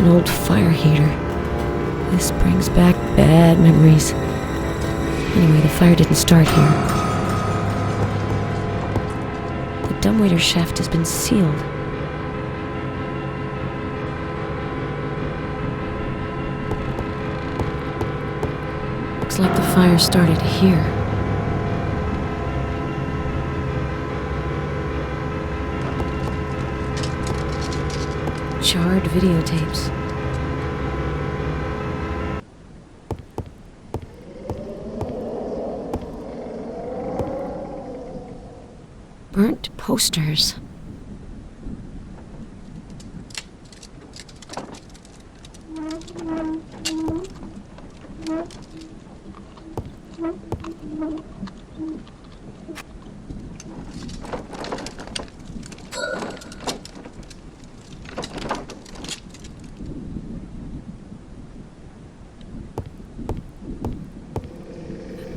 An old fire heater. This brings back bad memories. Anyway, the fire didn't start here. The dumbwaiter shaft has been sealed. Looks like the fire started here. Charred videotapes. Burnt posters.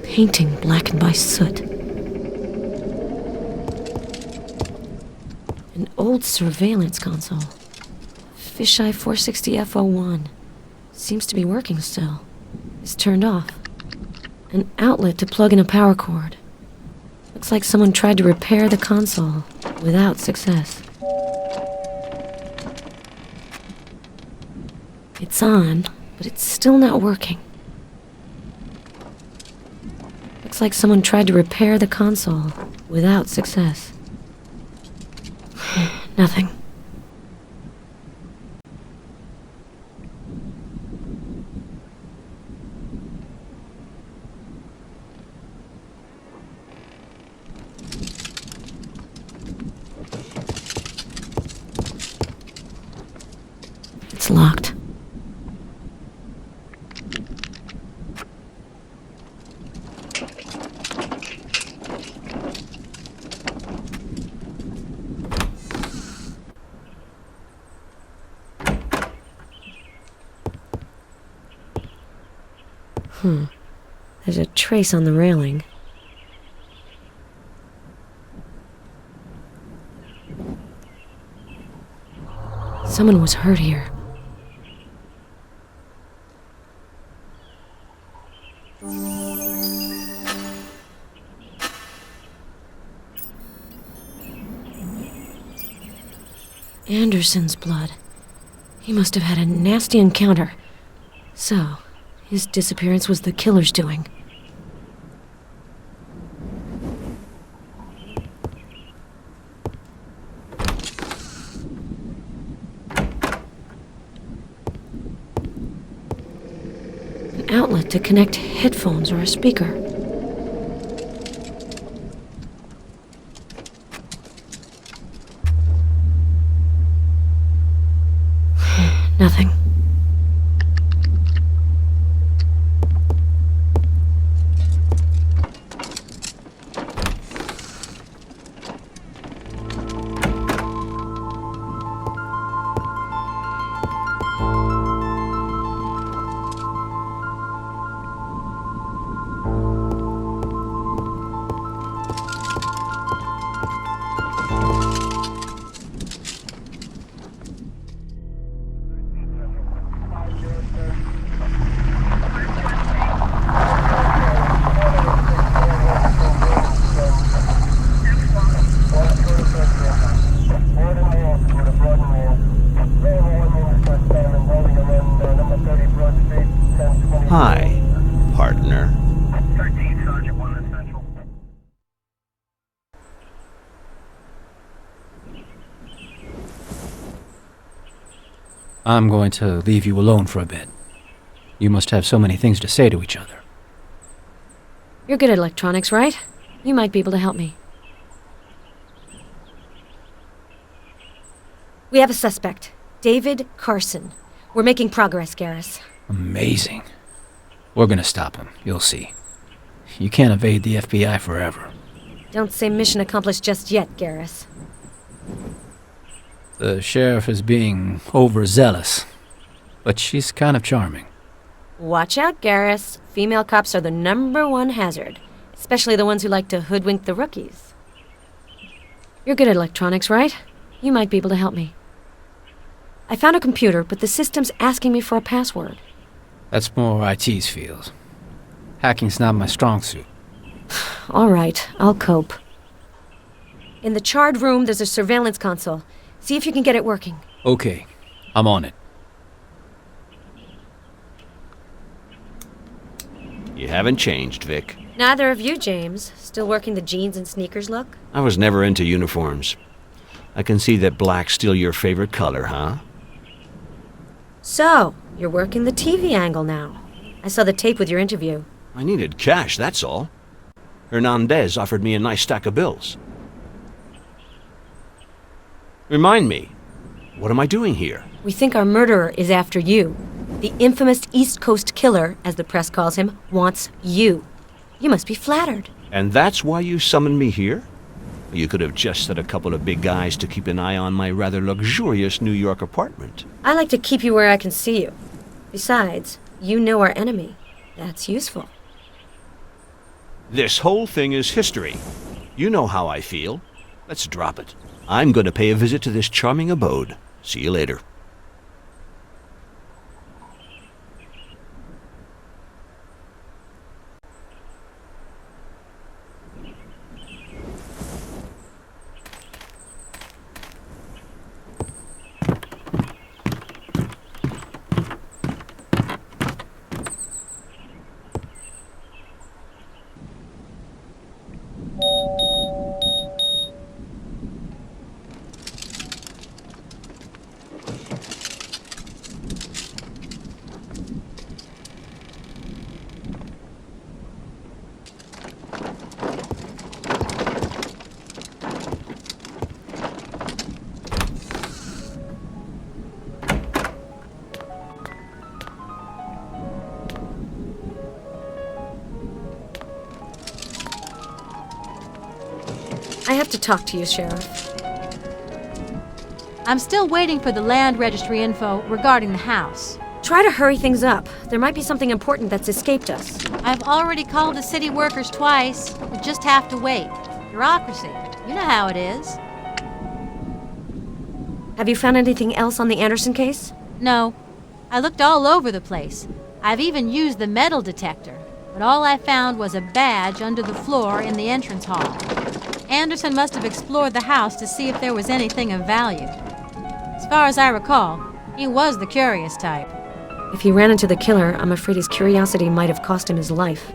Painting blackened by soot. An old surveillance console. Fisheye 460 F01. Seems to be working still. It's turned off. An outlet to plug in a power cord. Looks like someone tried to repair the console without success. It's on, but it's still not working. Looks like someone tried to repair the console without success. Nothing. It's locked. There's a trace on the railing. Someone was hurt here. Anderson's blood. He must have had a nasty encounter. So, his disappearance was the killer's doing. An outlet to connect headphones or a speaker. Nothing. Hi, partner. I'm going to leave you alone for a bit. You must have so many things to say to each other. You're good at electronics, right? You might be able to help me. We have a suspect, David Carson. We're making progress, Garrus. Amazing. We're gonna stop him, you'll see. You can't evade the FBI forever. Don't say mission accomplished just yet, Garrus. The sheriff is being overzealous, but she's kind of charming. Watch out, Garrus. Female cops are the #1 hazard, especially the ones who like to hoodwink the rookies. You're good at electronics, right? You might be able to help me. I found a computer, but the system's asking me for a password. That's more IT's field. Hacking's not my strong suit. All right, I'll cope. In the charred room, there's a surveillance console. See if you can get it working. Okay, I'm on it. You haven't changed, Vic. Neither have you, James. Still working the jeans and sneakers look? I was never into uniforms. I can see that black's still your favorite color, huh? So, you're working the TV angle now. I saw the tape with your interview. I needed cash, that's all. Hernandez offered me a nice stack of bills. Remind me, what am I doing here? We think our murderer is after you. The infamous East Coast killer, as the press calls him, wants you. You must be flattered. And that's why you summoned me here? You could have just set a couple of big guys to keep an eye on my rather luxurious New York apartment. I like to keep you where I can see you. Besides, you know our enemy. That's useful. This whole thing is history. You know how I feel. Let's drop it. I'm going to pay a visit to this charming abode. See you later. I have to talk to you, Sheriff. I'm still waiting for the land registry info regarding the house. Try to hurry things up. There might be something important that's escaped us. I've already called the city workers twice. We just have to wait. Bureaucracy. You know how it is. Have you found anything else on the Anderson case? No. I looked all over the place. I've even used the metal detector, but all I found was a badge under the floor in the entrance hall. Anderson must have explored the house to see if there was anything of value. As far as I recall, he was the curious type. If he ran into the killer, I'm afraid his curiosity might have cost him his life.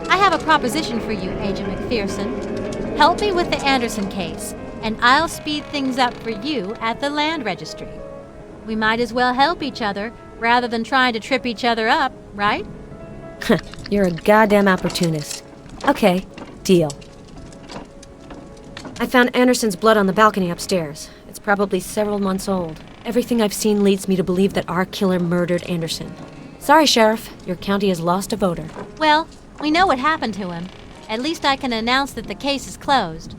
I have a proposition for you, Agent McPherson. Help me with the Anderson case, and I'll speed things up for you at the land registry. We might as well help each other rather than trying to trip each other up, right? You're a goddamn opportunist. Okay, deal. I found Anderson's blood on the balcony upstairs. It's probably several months old. Everything I've seen leads me to believe that our killer murdered Anderson. Sorry, Sheriff. Your county has lost a voter. Well, we know what happened to him. At least I can announce that the case is closed.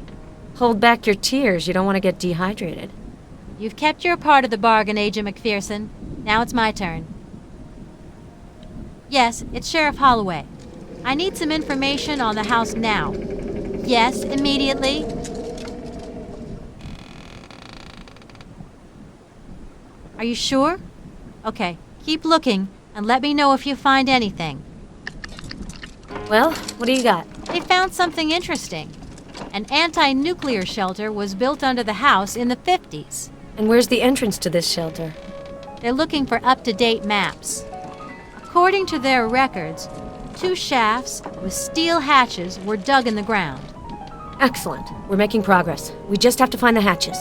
Hold back your tears. You don't want to get dehydrated. You've kept your part of the bargain, Agent McPherson. Now it's my turn. Yes, it's Sheriff Holloway. I need some information on the house now. Yes, immediately. Are you sure? Okay, keep looking and let me know if you find anything. Well, what do you got? They found something interesting. An anti-nuclear shelter was built under the house in the 50s. And where's the entrance to this shelter? They're looking for up-to-date maps. According to their records, 2 shafts with steel hatches were dug in the ground. Excellent. We're making progress. We just have to find the hatches.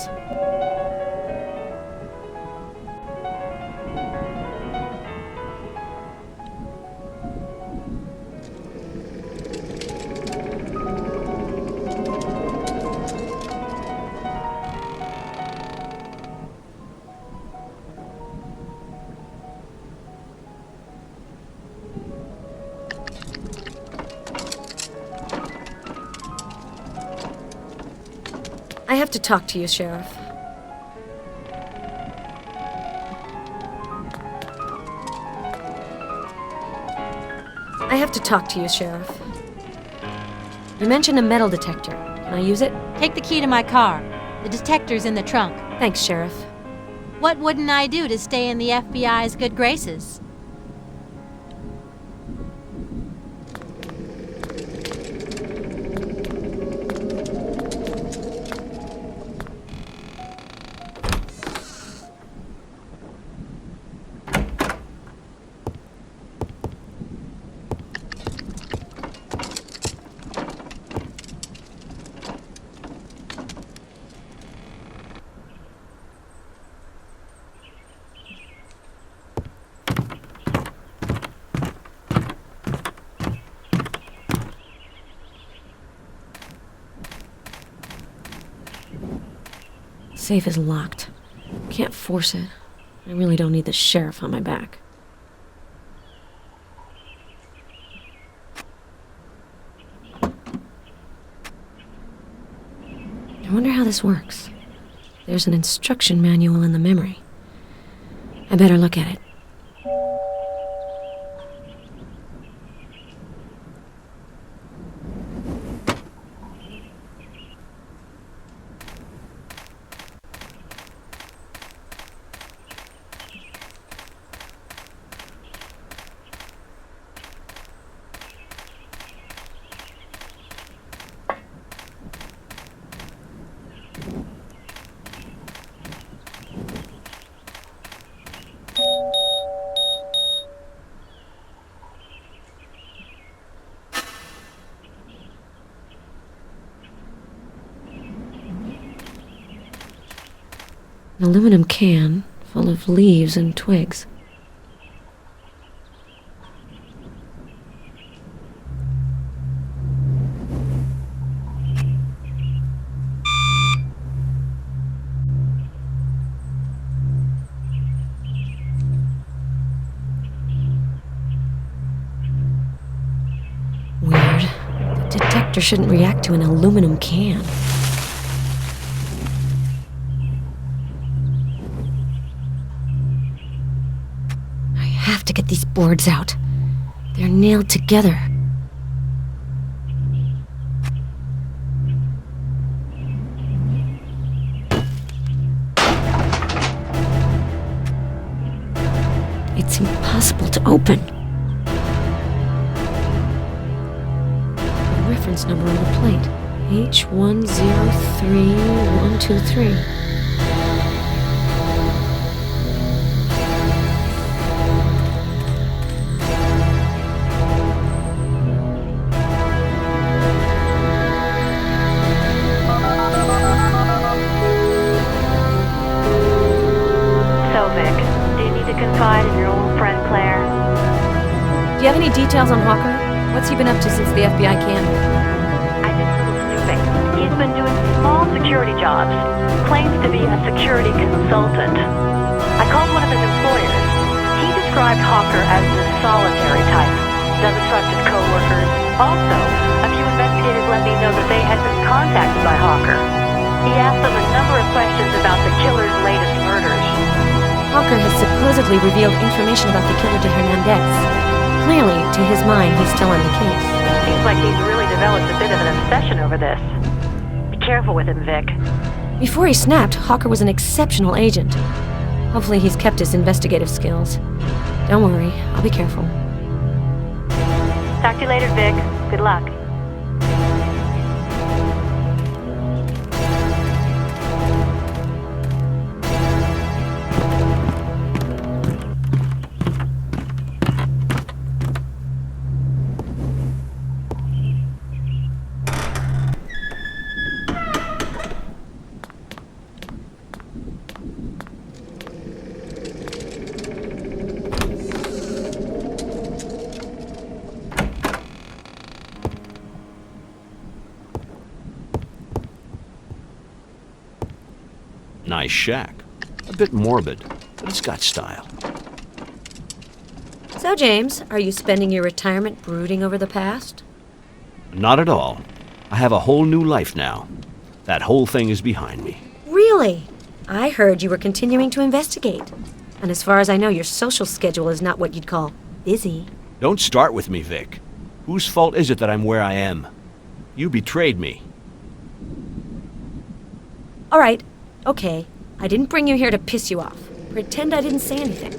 I have to talk to you, Sheriff. I have to talk to you, Sheriff. You mentioned a metal detector. Can I use it? Take the key to my car. The detector's in the trunk. Thanks, Sheriff. What wouldn't I do to stay in the FBI's good graces? Safe is locked. Can't force it. I really don't need the sheriff on my back. I wonder how this works. There's an instruction manual in the memory. I better look at it. An aluminum can full of leaves and twigs. Weird. The detector shouldn't react to an aluminum can. I have to get these boards out. They're nailed together. It's impossible to open. The reference number on the plate. H103123. Confide in your old friend Claire. Do you have any details on Hawker? What's he been up to since the FBI canned him? I did a little snooping. He's been doing small security jobs. Claims to be a security consultant. I called one of his employers. He described Hawker as the solitary type. Doesn't trust his co-workers. Also, a few investigators let me know that they had been contacted by Hawker. He asked them a number of questions about the killer's latest murders. Hawker has supposedly revealed information about the killer to Hernandez. Clearly, to his mind, he's still on the case. Seems like he's really developed a bit of an obsession over this. Be careful with him, Vic. Before he snapped, Hawker was an exceptional agent. Hopefully he's kept his investigative skills. Don't worry, I'll be careful. Talk to you later, Vic. Good luck. Nice shack. A bit morbid, but it's got style. So, James, are you spending your retirement brooding over the past? Not at all. I have a whole new life now. That whole thing is behind me. Really? I heard you were continuing to investigate. And as far as I know, your social schedule is not what you'd call busy. Don't start with me, Vic. Whose fault is it that I'm where I am? You betrayed me. All right. Okay. I didn't bring you here to piss you off. Pretend I didn't say anything.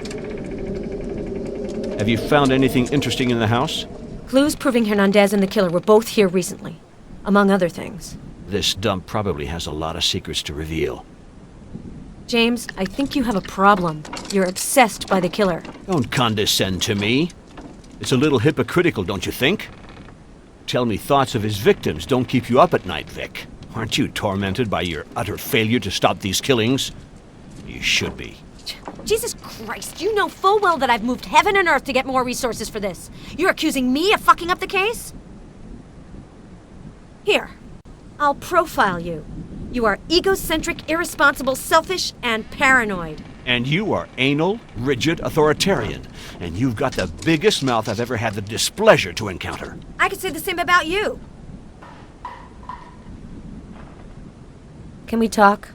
Have you found anything interesting in the house? Clues proving Hernandez and the killer were both here recently, among other things. This dump probably has a lot of secrets to reveal. James, I think you have a problem. You're obsessed by the killer. Don't condescend to me. It's a little hypocritical, don't you think? Tell me thoughts of his victims don't keep you up at night, Vic. Aren't you tormented by your utter failure to stop these killings? You should be. Jesus Christ, you know full well that I've moved heaven and earth to get more resources for this. You're accusing me of fucking up the case? Here, I'll profile you. You are egocentric, irresponsible, selfish, and paranoid. And you are anal, rigid, authoritarian. And you've got the biggest mouth I've ever had the displeasure to encounter. I could say the same about you. Can we talk?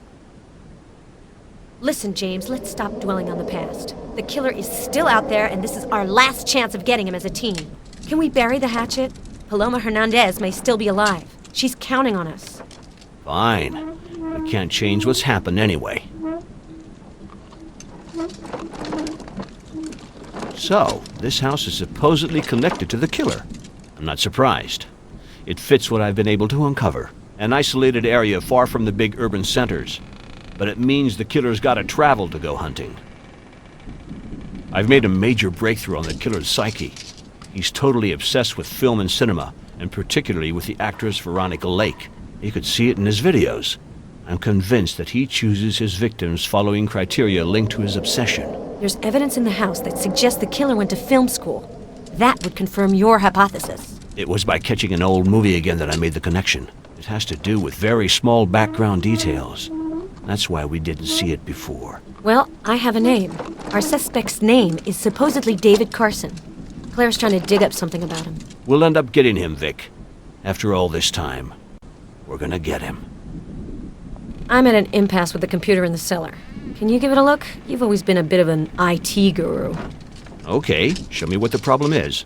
Listen, James, let's stop dwelling on the past. The killer is still out there, and this is our last chance of getting him as a team. Can we bury the hatchet? Paloma Hernandez may still be alive. She's counting on us. Fine. We can't change what's happened anyway. So, this house is supposedly connected to the killer. I'm not surprised. It fits what I've been able to uncover. An isolated area far from the big urban centers. But it means the killer's gotta travel to go hunting. I've made a major breakthrough on the killer's psyche. He's totally obsessed with film and cinema, and particularly with the actress Veronica Lake. You could see it in his videos. I'm convinced that he chooses his victims following criteria linked to his obsession. There's evidence in the house that suggests the killer went to film school. That would confirm your hypothesis. It was by catching an old movie again that I made the connection. It has to do with very small background details. That's why we didn't see it before. Well, I have a name. Our suspect's name is supposedly David Carson. Claire's trying to dig up something about him. We'll end up getting him, Vic. After all this time, we're gonna get him. I'm at an impasse with the computer in the cellar. Can you give it a look? You've always been a bit of an IT guru. Okay, show me what the problem is.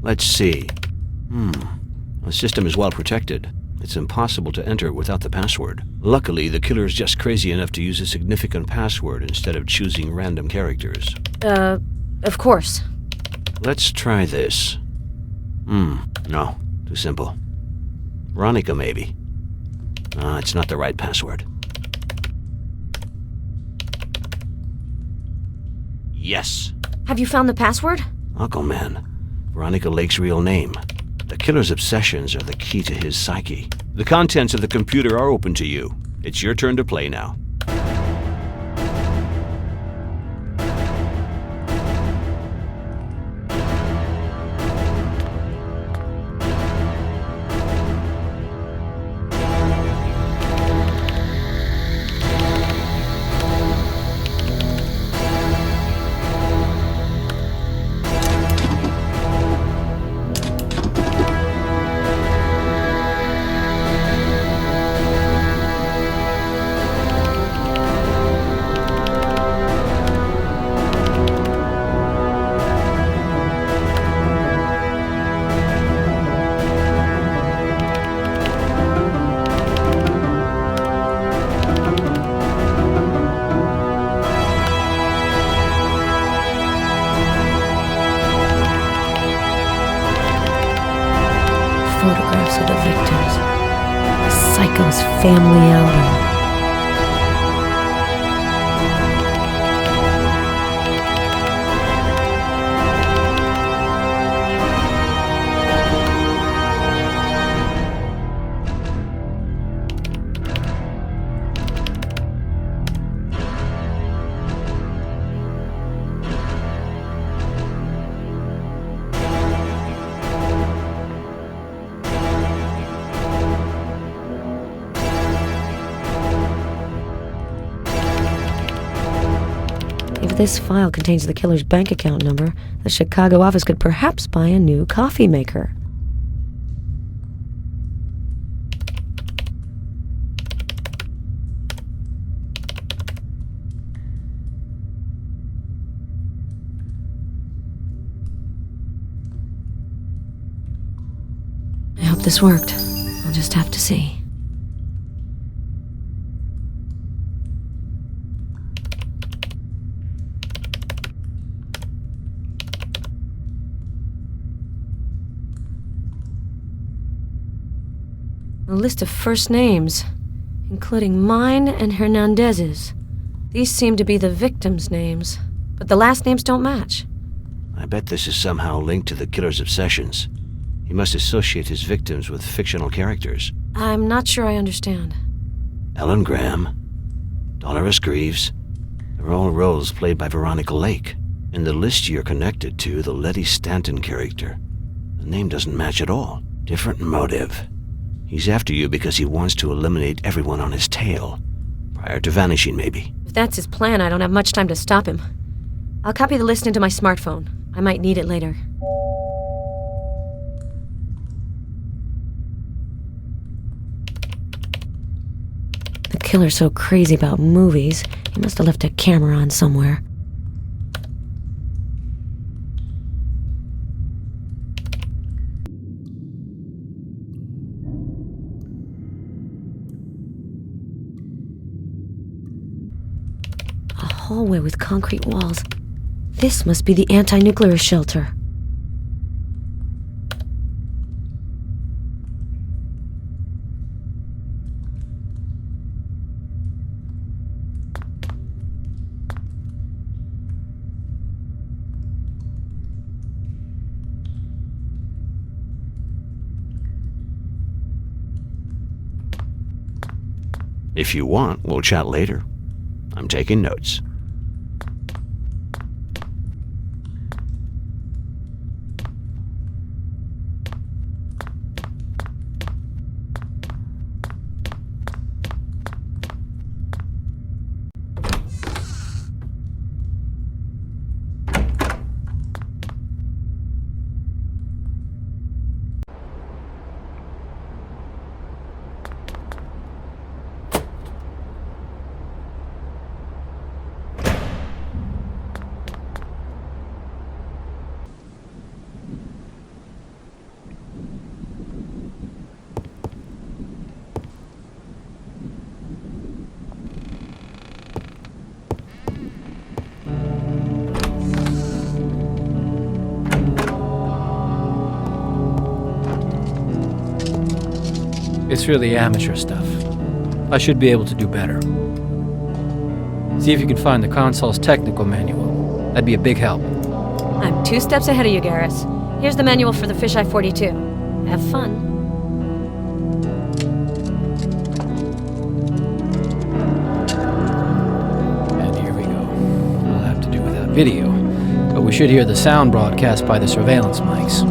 Let's see. The system is well protected. It's impossible to enter without the password. Luckily, the killer is just crazy enough to use a significant password instead of choosing random characters. Of course. Let's try this. No, too simple. Veronica, maybe. It's not the right password. Yes. Have you found the password? Aquaman. Veronica Lake's real name. The killer's obsessions are the key to his psyche. The contents of the computer are open to you. It's your turn to play now. Photographs of the victims. The psycho's family album. If this file contains the killer's bank account number, the Chicago office could perhaps buy a new coffee maker. this worked. I'll just have to see. A list of first names, including mine and Hernandez's. These seem to be the victims' names, but the last names don't match. I bet this is somehow linked to the killer's obsessions. He must associate his victims with fictional characters. I'm not sure I understand. Ellen Graham, Dolores Greaves, they're all roles played by Veronica Lake. In the list you're connected to, the Letty Stanton character, the name doesn't match at all. Different motive. He's after you because he wants to eliminate everyone on his tail. Prior to vanishing, maybe. If that's his plan, I don't have much time to stop him. I'll copy the list into my smartphone. I might need it later. The killer's so crazy about movies, he must have left a camera on somewhere. A hallway with concrete walls. This must be the anti-nuclear shelter. If you want, we'll chat later. I'm taking notes. It's really amateur stuff. I should be able to do better. See if you can find the console's technical manual. That'd be a big help. I'm 2 steps ahead of you, Garrus. Here's the manual for the Fisheye 42. Have fun. And here we go. We'll have to do without video, but we should hear the sound broadcast by the surveillance mics.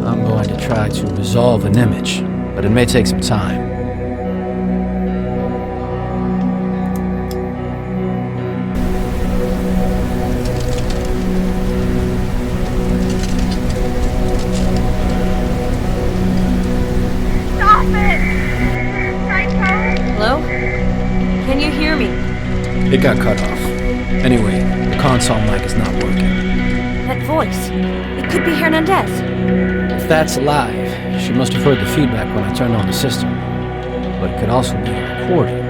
I'm going to try to resolve an image, but it may take some time. Stop it! Psycho! Hello? Can you hear me? It got cut off. Anyway, the console mic is not working. That voice. It could be Hernandez. If that's alive, she must have heard the feedback when I turned on the system. But it could also be a recording.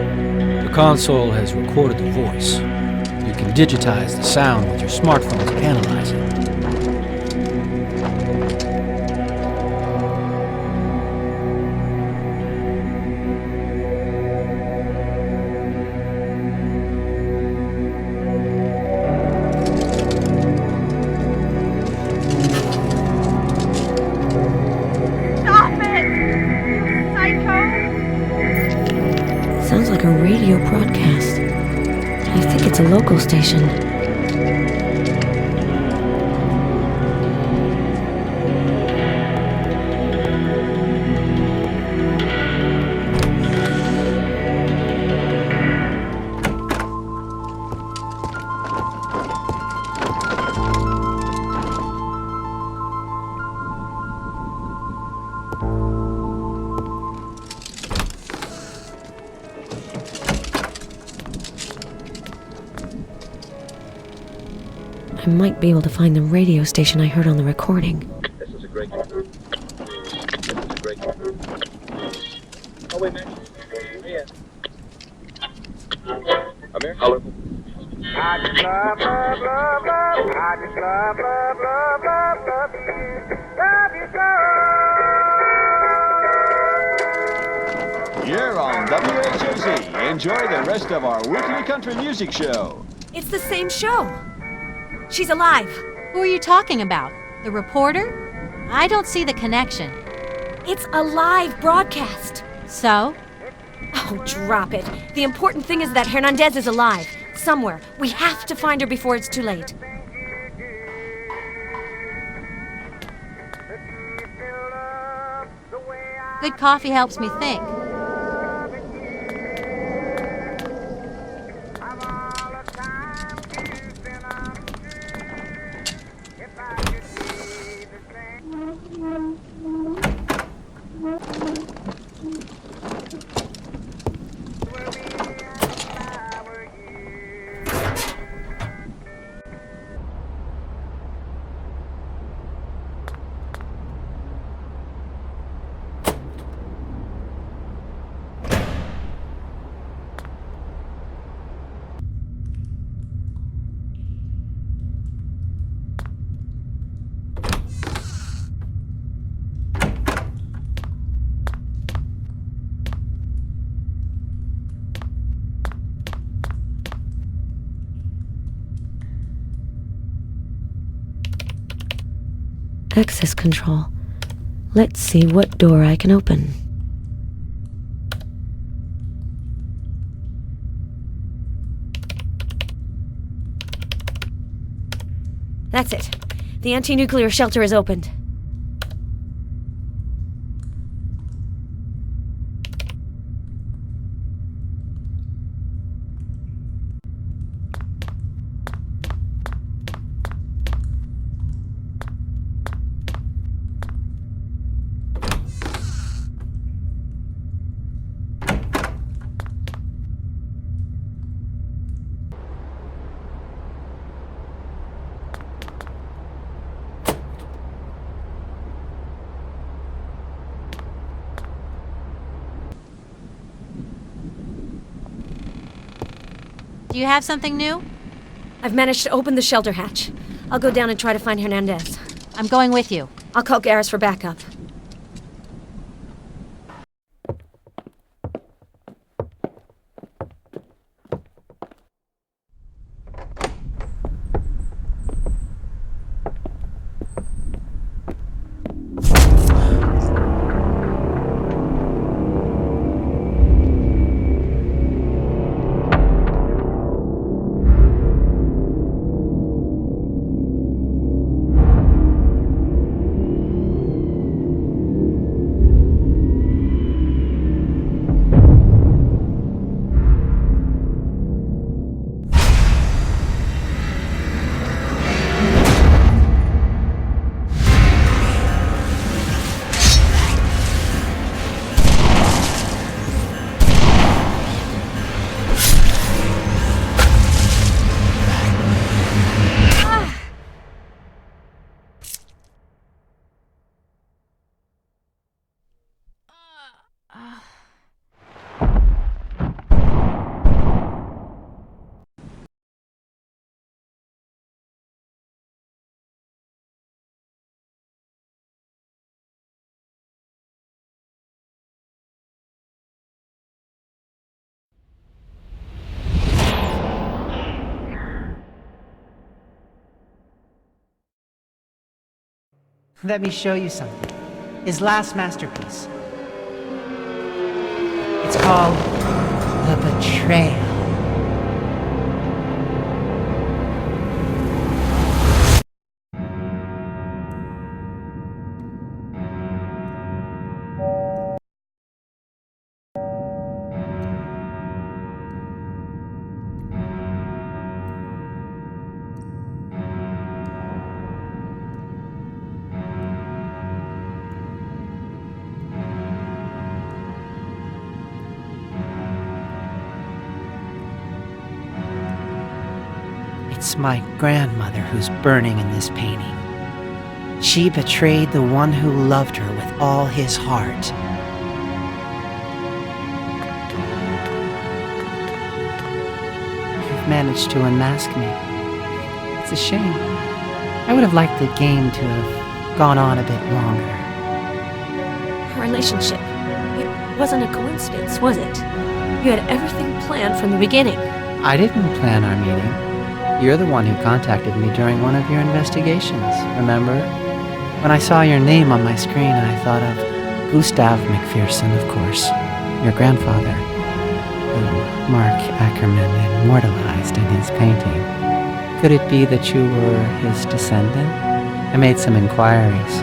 The console has recorded the voice. You can digitize the sound with your smartphone to analyze it. Stop it! Psycho! Sounds like a radio broadcast. I think it's a local station. I might be able to find the radio station I heard on the recording. This is You're on WHOZ. Enjoy the rest of our weekly country music show. It's the same show. She's alive. Who are you talking about? The reporter? I don't see the connection. It's a live broadcast. So? Oh, drop it. The important thing is that Hernandez is alive. Somewhere. We have to find her before it's too late. Good coffee helps me think. Access control. Let's see what door I can open. That's it. The anti-nuclear shelter is opened. Do you have something new? I've managed to open the shelter hatch. I'll go down and try to find Hernandez. I'm going with you. I'll call Garris for backup. Let me show you something. His last masterpiece. It's called The Betrayal. It's my grandmother who's burning in this painting. She betrayed the one who loved her with all his heart. managed to unmask me. It's a shame. I would have liked the game to have gone on a bit longer. Our relationship. It wasn't a coincidence, was it? You had everything planned from the beginning. I didn't plan our meeting. You're the one who contacted me during one of your investigations, remember? When I saw your name on my screen, I thought of Gustav McPherson, of course, your grandfather, who Mark Ackerman immortalized in his painting. Could it be that you were his descendant? I made some inquiries,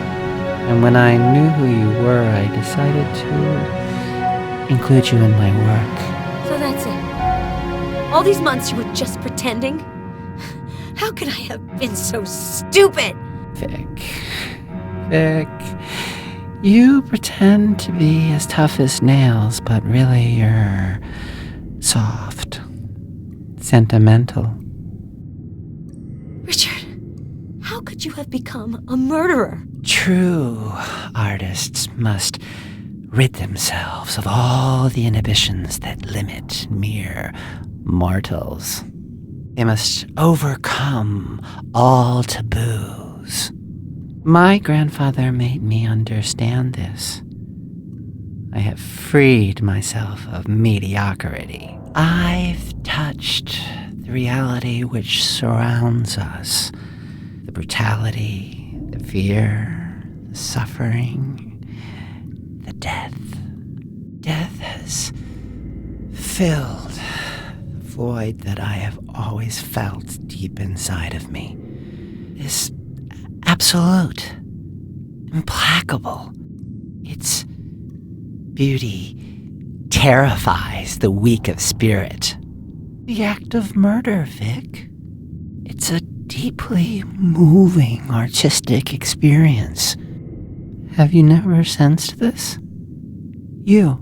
and when I knew who you were, I decided to include you in my work. So that's it. All these months you were just pretending? How could I have been so stupid? Vic, you pretend to be as tough as nails, but really you're soft, sentimental. Richard, how could you have become a murderer? True artists must rid themselves of all the inhibitions that limit mere mortals. They must overcome all taboos. My grandfather made me understand this. I have freed myself of mediocrity. I've touched the reality which surrounds us. The brutality, the fear, the suffering, the death. Death has filled the void that I have always felt deep inside of me. This absolute, implacable. Its beauty terrifies the weak of spirit. The act of murder, Vic. It's a deeply moving artistic experience. Have you never sensed this? You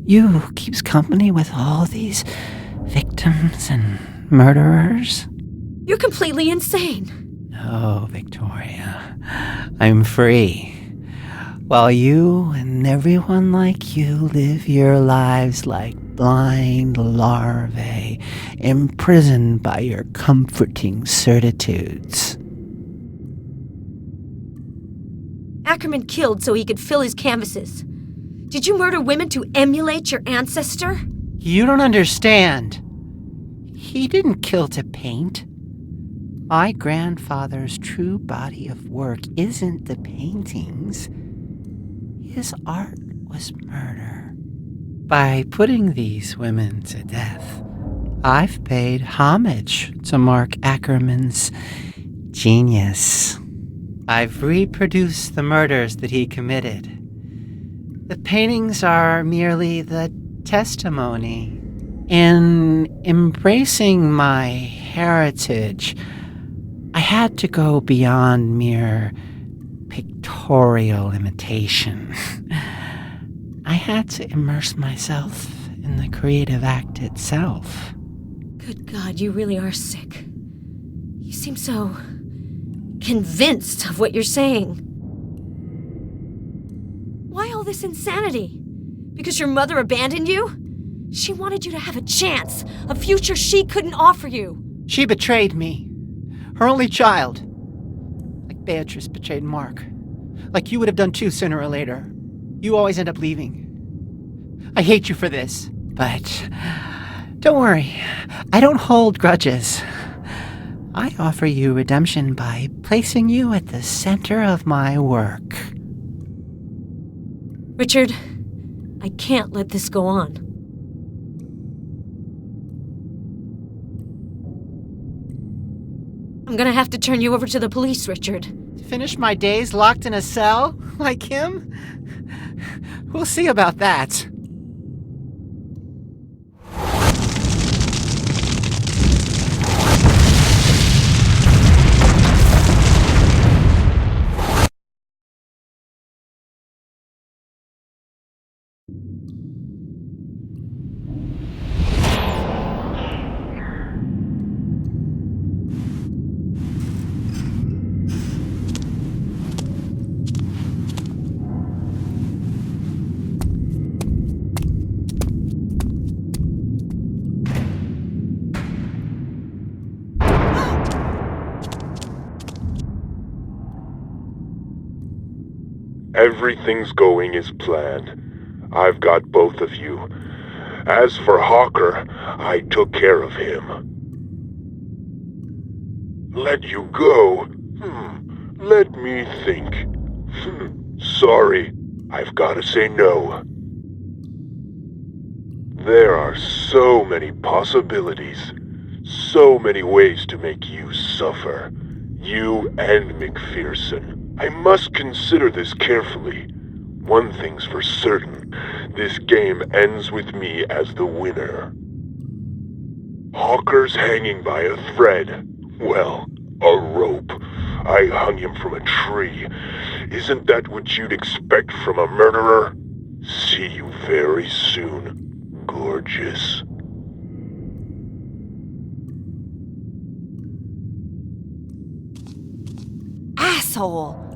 who keeps company with all these victims and murderers? You're completely insane. No, Victoria. I'm free. While you and everyone like you live your lives like blind larvae, imprisoned by your comforting certitudes. Ackerman killed so he could fill his canvases. Did you murder women to emulate your ancestor? You don't understand. He didn't kill to paint. My grandfather's true body of work isn't the paintings. His art was murder. By putting these women to death, I've paid homage to Mark Ackerman's genius. I've reproduced the murders that he committed. The paintings are merely the testimony. In embracing my heritage, I had to go beyond mere pictorial imitation. I had to immerse myself in the creative act itself. Good God, you really are sick. You seem so convinced of what you're saying. Why all this insanity? Because your mother abandoned you? She wanted you to have a chance, a future she couldn't offer you. She betrayed me, her only child. Like Beatrice betrayed Mark. Like you would have done too sooner or later. You always end up leaving. I hate you for this. But don't worry, I don't hold grudges. I offer you redemption by placing you at the center of my work. Richard, I can't let this go on. I'm gonna have to turn you over to the police, Richard. Finish my days locked in a cell like him? We'll see about that. Everything's going as planned. I've got both of you. As for Hawker, I took care of him. Let you go? Let me think. Sorry, I've gotta say no. There are so many possibilities, so many ways to make you suffer. You and McPherson. I must consider this carefully. One thing's for certain, this game ends with me as the winner. Hawker's hanging by a thread. Well, a rope. I hung him from a tree. Isn't that what you'd expect from a murderer? See you very soon, gorgeous. Asshole!